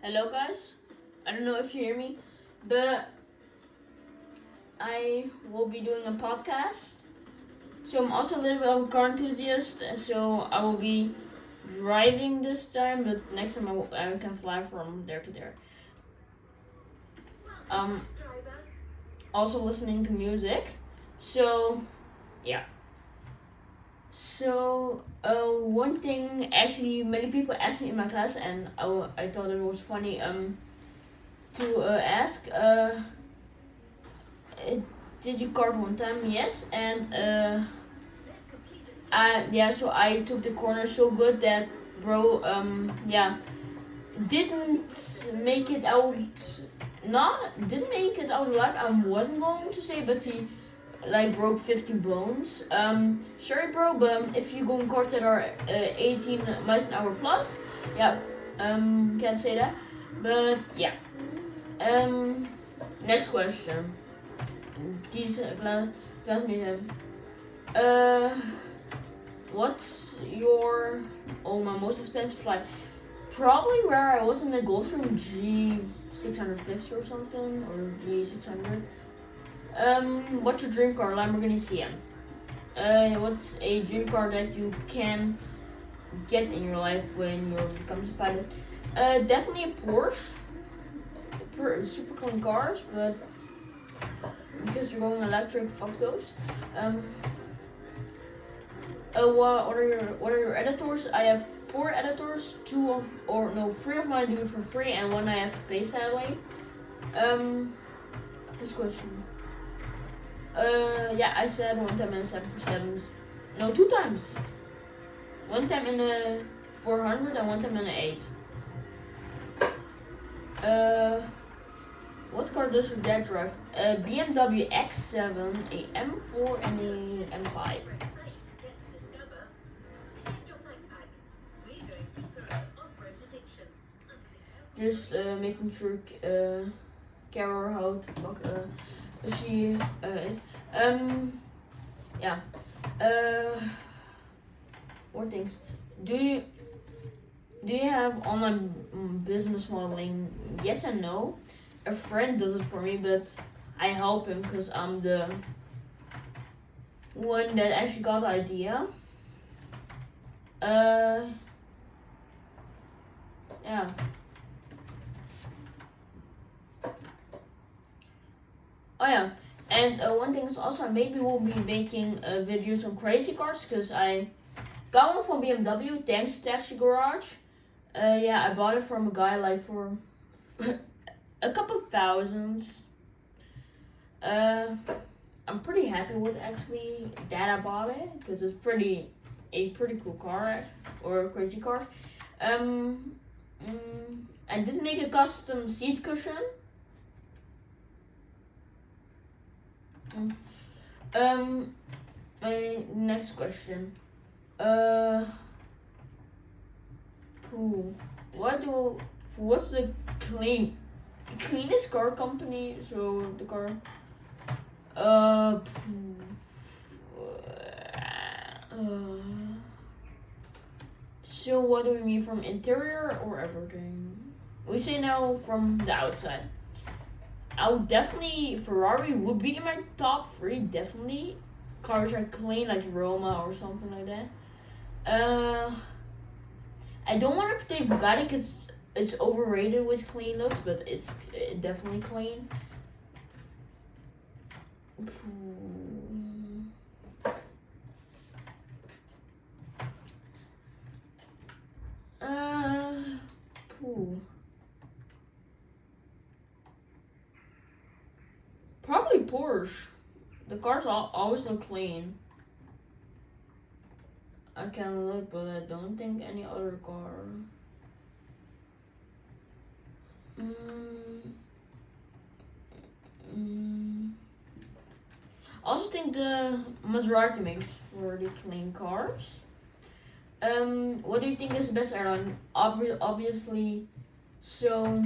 Hello guys, I don't know if you hear me, but I will be doing a podcast. So I'm also a little bit of a car enthusiast, so I will be driving this time, but next time I can fly from there to there. Also listening to music. So yeah. So one thing actually many people asked me in my class, and I thought it was funny to ask. Did you card one time? Yes, and so I took the corner so good that bro didn't make it out. Didn't make it out alive. I wasn't going to say, but he like broke 50 bones. Sorry, bro, but if you go in cars that are 18 miles an hour plus, yeah, can't say that. But yeah, next question. These let me have. What's your my most expensive flight? Probably where I was in the Gulfstream G650 or something, or G600. What's your dream car? Lamborghini Sian. What's a dream car that you can get in your life when you become a pilot? Definitely a Porsche. Super clean cars, but because you're going electric, fuck those. What are your editors? I have 4 editors. 3 of mine do it for free, and 1 I have to pay sadly. This question. Yeah, I said 1 time in a 7 for 7s. No, 2 times. 1 time in a 400 and 1 time in a 8. What car does your dad drive? A BMW X7, a M4, and a M5. Just making sure Carol how the fuck she is. Yeah. More things. Do you have online business modeling? Yes and no. A friend does it for me, but I help him because I'm the one that actually got the idea. Yeah. Oh yeah, and one thing is also maybe we'll be making videos on crazy cars because I got one from BMW. Thanks Taxi Garage. Yeah, I bought it from a guy like for a couple thousands. I'm pretty happy with actually that I bought it because it's a pretty cool car or a crazy car. I did make a custom seat cushion. My next question. What's the cleanest car company? So the car. So what do we mean from interior or everything? We say now from the outside. I would definitely Ferrari would be in my top 3. Definitely, cars are clean like Roma or something like that. I don't want to take Bugatti because it's overrated with clean looks, but it's definitely clean. Probably Porsche. The cars always look clean. I can look, but I don't think any other car. I also think the Maserati makes really clean cars. What do you think is the best airline? Obviously, so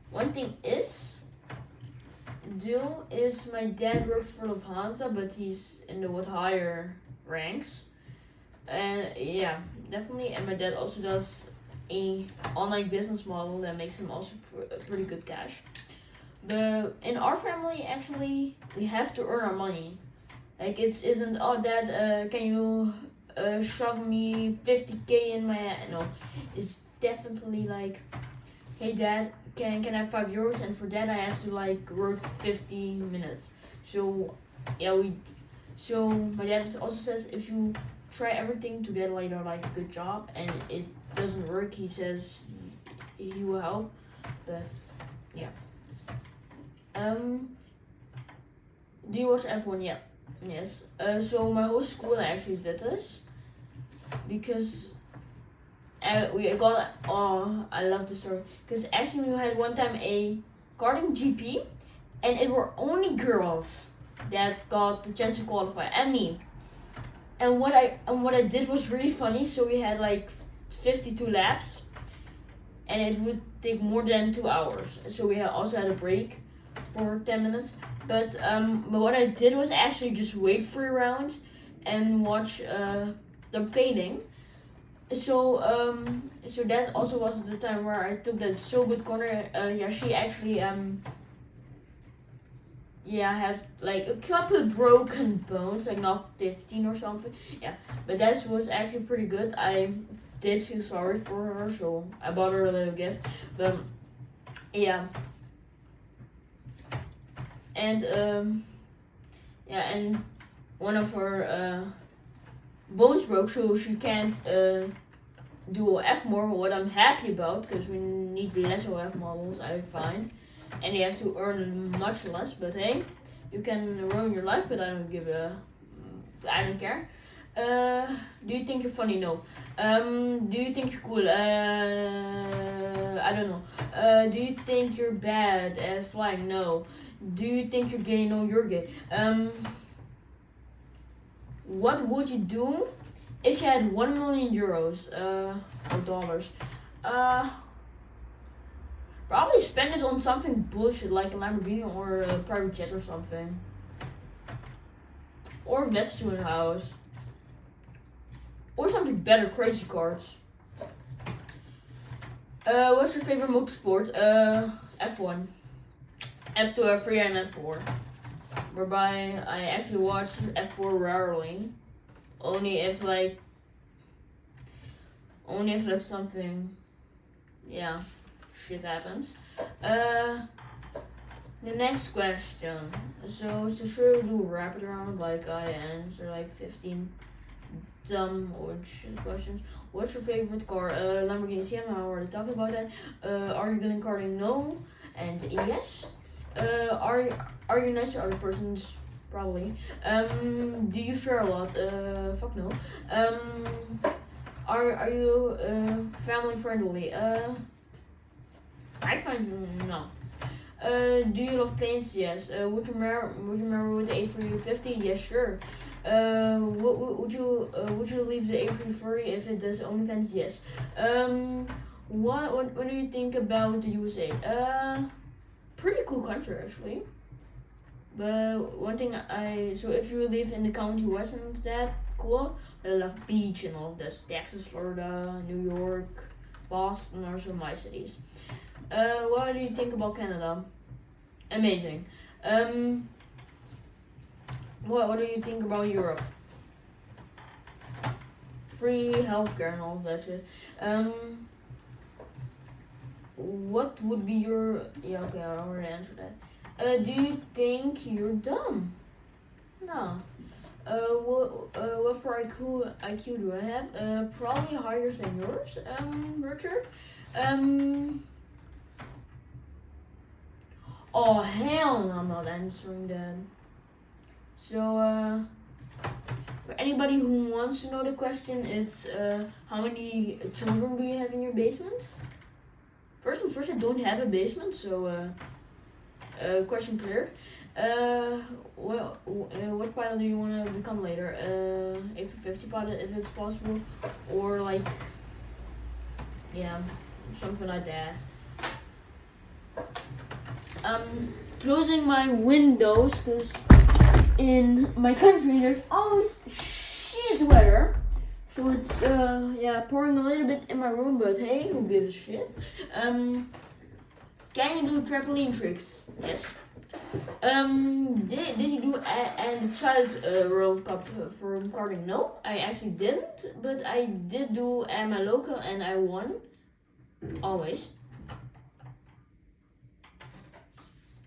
one thing is, my dad works for Lufthansa, but he's in the what higher ranks. And yeah, definitely. And my dad also does a online business model that makes him also pretty good cash. But in our family, actually, we have to earn our money. Like it isn't, oh dad, can you shove me 50K in my hand? No, it's definitely like, hey dad, can I have €5? And for that I have to like work 50 minutes. So yeah, so my dad also says if you try everything to get like a good job and it doesn't work, he says he will help. But yeah. Do you watch F1? Yeah. Yes. So my whole school actually did this because we got. Oh, I love the story because actually we had one time a karting GP, and it were only girls that got the chance to qualify, and me. And what I did was really funny. So we had like 52 laps, and it would take more than 2 hours. So we also had a break for 10 minutes. But what I did was actually just wait 3 rounds and watch them fading. So that also was the time where I took that so good corner. She actually have like a couple of broken bones, like not 15 or something. Yeah, but that was actually pretty good. I did feel sorry for her, so I bought her a little gift. But yeah, and and one of her bones broke, so she can't do F more. What I'm happy about, because we need less OF models, I find, and you have to earn much less. But hey, you can ruin your life, but I don't care. Do you think you're funny? No. Do you think you're cool? I don't know. Do you think you're bad at flying? No. Do you think you're gay? No, you're gay. What would you do if you had 1 million euros or dollars? Probably spend it on something bullshit like a Lamborghini or a private jet or something. Or invest to a house. Or something better, crazy cards. What's your favorite motorsport? F1. F2, F3, and F4. Whereby I actually watch F4 rarely. Only if like something, yeah, shit happens. The next question. So sure we'll do a rapid round, like I answer like 15 dumb or shit questions. What's your favorite car? Lamborghini Sienna, I already talked about that. Are you good in karting? No. And yes. Are you nice to other persons? Probably. Do you share a lot? Fuck no. Are you family friendly? I find no. Do you love planes? Yes. Would you marry with the A350? Yes, sure. Would you leave the A330 if it does OnlyFans? Yes. What do you think about the USA? Pretty cool country actually. But one thing so if you live in the county wasn't that cool, but I love beach and all this. Texas, Florida, New York, Boston are some my cities. What do you think about Canada? Amazing. What do you think about Europe? Free healthcare and all that shit. What would be your... Yeah, okay, I already answered that. Do you think you're dumb? No. What for IQ do I have? Probably higher than yours, Richard. Oh hell no, I'm not answering that. So for anybody who wants to know the question, it's how many children do you have in your basement? First, I don't have a basement, so question cleared. What pilot do you want to become later? A350 pilot if it's possible, or like, yeah, something like that. Closing my windows because in my country there's always shit weather. So it's pouring a little bit in my room, but hey, who gives a shit? Can you do trampoline tricks? Yes. Did you do a child World Cup for karting? No, I actually didn't, but I did do at my local and I won. Always.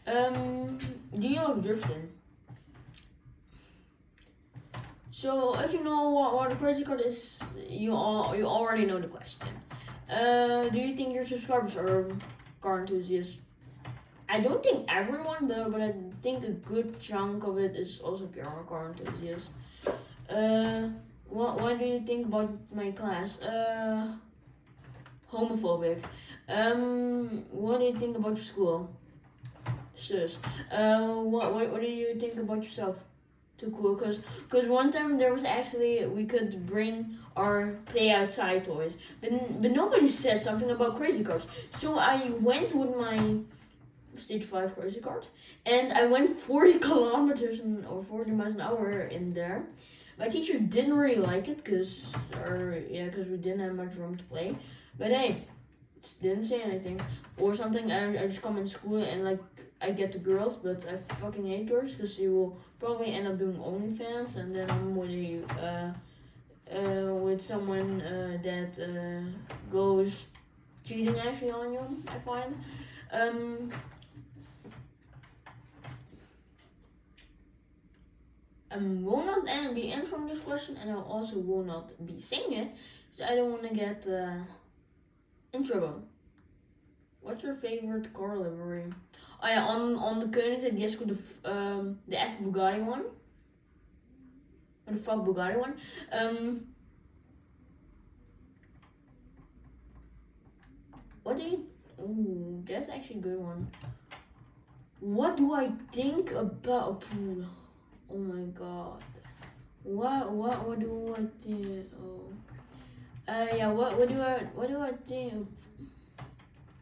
Do you love drifting? So if you know what a crazy card is, you already know the question. Do you think your subscribers are car enthusiasts? I don't think everyone, but I think a good chunk of it is also car enthusiasts. What do you think about my class? Homophobic. What do you think about your school? Sus. What do you think about yourself? Too cool, cause one time there was actually we could bring our play outside toys, but nobody said something about crazy cars. So I went with my stage 5 crazy cart, and I went 40 kilometers or 40 miles an hour in there. My teacher didn't really like it, cause we didn't have much room to play. But hey, just didn't say anything or something. I just come in school and like I get the girls, but I fucking hate girls because you will probably end up doing OnlyFans, and then I'm with someone that goes cheating actually on you. I find. I will not be answering this question, and I also will not be saying it, because I don't want to get in trouble. What's your favorite car livery? Oh yeah, on the Koenigsegg, yes, the F Bugatti one. Or the fuck Bugatti one. What do you... Ooh, that's actually a good one. What do I think about a pool? Oh my god. What do I think? Oh. Yeah, what do I think?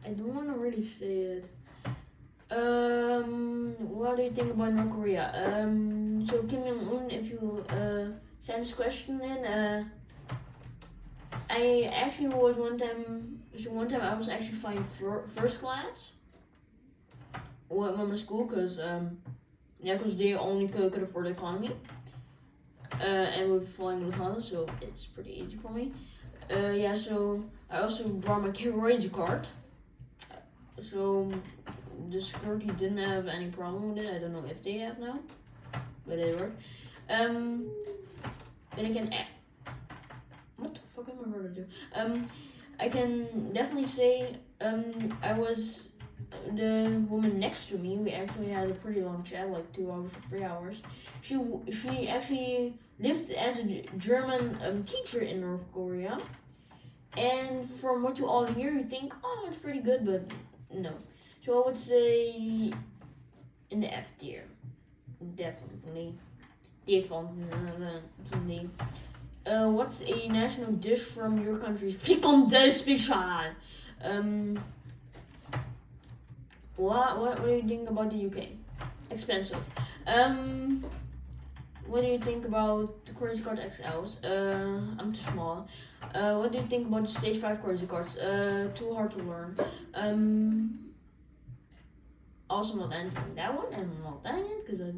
I don't want to really say it. What do you think about North Korea? So Kim Jong-un, if you send this question in, I actually was one time I was actually flying first class with my school, cause they only could afford economy, and we're flying Lufthansa, so it's pretty easy for me. So I also brought my crazy card. So the security didn't have any problem with it. I don't know if they have now, but they work. Then I can what the fuck am I going to do? I can definitely say I was the woman next to me. We actually had a pretty long chat, like 2 hours or 3 hours. She actually lived as a German teacher in North Korea. And from what you all hear, you think, oh, it's pretty good, but no. So I would say in the F tier. Definitely. What's a national dish from your country? Frikandel speciaal. What do you think about the UK? Expensive. What do you think about the crazy card XLs? I'm too small. What do you think about the stage 5 crazy cards? Too hard to learn. Also not entering that one, and I'm not entering it because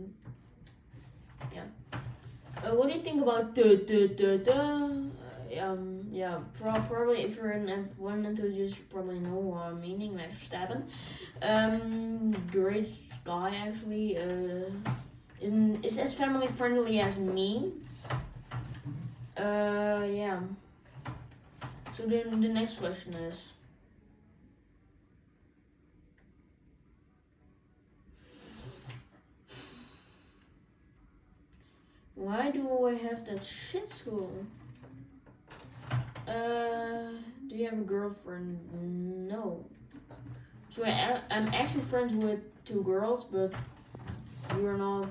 what do you think about probably if you're an F1 enthusiast, you probably know what I'm meaning, Max Verstappen. Great guy actually. Is as family friendly as me. Yeah. So then the next question is, why do I have that shit school? Do you have a girlfriend? No. So I'm actually friends with 2 girls, but we're not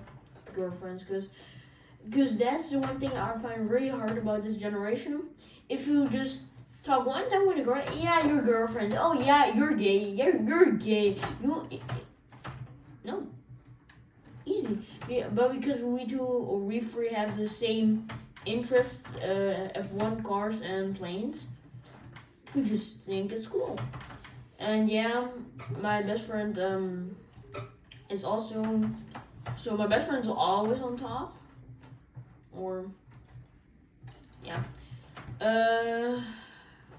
girlfriends, because that's the one thing I find really hard about this generation. If you just talk one time with a girl, yeah, you're girlfriends. Oh yeah, you're gay. You're gay. No, easy. Yeah, but because we 3 have the same interests, F1 cars and planes. We just think it's cool. And yeah, my best friend is also, so my best friend's always on top, or yeah.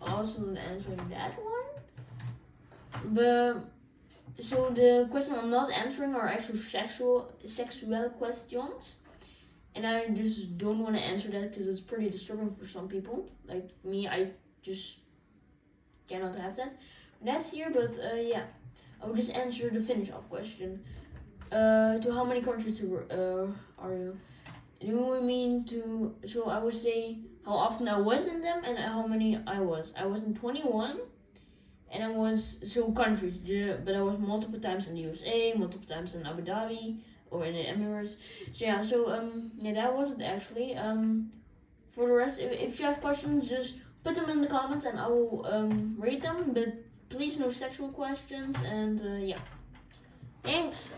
Also not answering that one, but so the question I'm not answering are actual sexual questions, and I just don't want to answer that because it's pretty disturbing for some people. Like me, I just cannot have that. That's here, but yeah, I will just answer the finish off question. To how many countries are you? Do we mean to? So I would say how often I was in them and how many I was. I was in 21, and I was so countries, but I was multiple times in the USA, multiple times in Abu Dhabi or in the Emirates. So yeah, yeah, that was it actually. For the rest, if you have questions, just put them in the comments and I will read them. But please no sexual questions and yeah. Thanks.